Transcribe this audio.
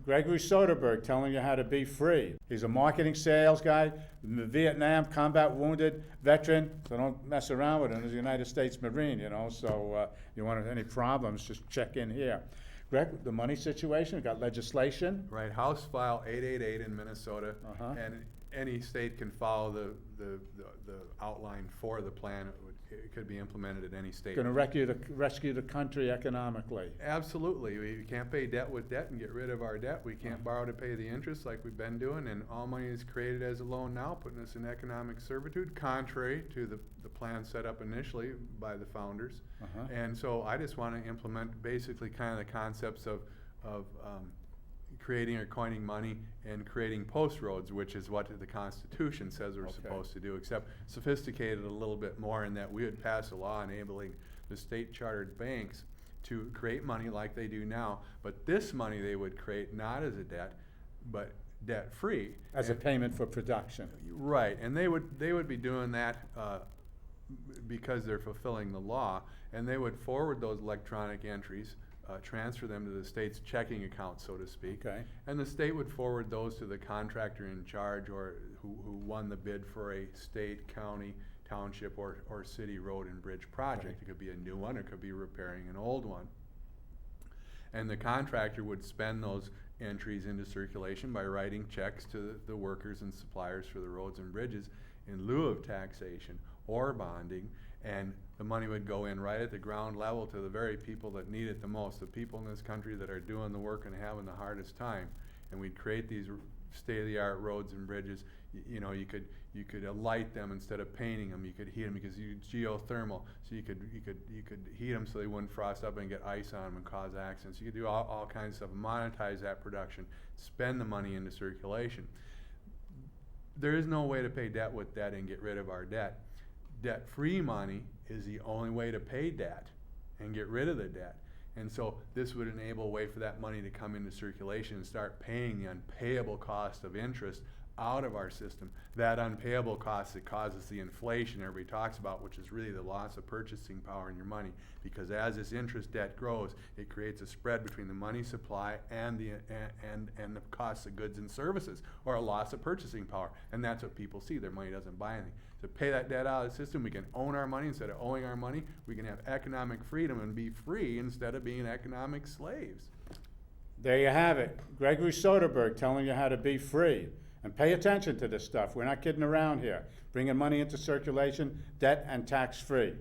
Gregory Soderbergh telling you how to be free. He's a marketing sales guy, Vietnam, combat wounded, veteran, so don't mess around with him. He's a United States Marine, you know, so you want any problems, just check in here. Greg, the money situation, we got legislation. Right, House File 888 in Minnesota, and any state can follow the outline for the plan. It could be implemented at any state. Going to rescue the country economically. Absolutely. We can't pay debt with debt and get rid of our debt. We can't borrow to pay the interest like we've been doing, and all money is created as a loan now, putting us in economic servitude, contrary to the plan set up initially by the founders. And so I just want to implement basically kind of the concepts of creating or coining money and creating post roads, which is what the Constitution says we're supposed to do, except sophisticated a little bit more in that we would pass a law enabling the state chartered banks to create money like they do now, but this money they would create not as a debt, but debt free. As a payment for production. Right, and they would be doing that because they're fulfilling the law, and they would forward those electronic entries, transfer them to the state's checking account, so to speak. And the state would forward those to the contractor in charge or who won the bid for a state, county, township, or city road and bridge project. It could be a new one, it could be repairing an old one. And the contractor would spend those entries into circulation by writing checks to the workers and suppliers for the roads and bridges in lieu of taxation or bonding, and the money would go in right at the ground level to the very people that need it the most, the people in this country that are doing the work and having the hardest time. And we'd create these state-of-the-art roads and bridges. You know, you could light them instead of painting them. You could heat them because you geothermal, so you could heat them so they wouldn't frost up and get ice on them and cause accidents. You could do all kinds of stuff, monetize that production, spend the money into circulation. There is no way to pay debt with debt and get rid of our debt. Debt-free money is the only way to pay debt and get rid of the debt. And so this would enable a way for that money to come into circulation and start paying the unpayable cost of interest out of our system. That unpayable cost that causes the inflation everybody talks about, which is really the loss of purchasing power in your money. Because as this interest debt grows, it creates a spread between the money supply and the cost of goods and services, or a loss of purchasing power. And that's what people see. Their money doesn't buy anything. To pay that debt out of the system, we can own our money instead of owing our money. We can have economic freedom and be free instead of being economic slaves. There you have it. Gregory Soderbergh telling you how to be free. And pay attention to this stuff. We're not kidding around here. Bringing money into circulation, debt and tax-free.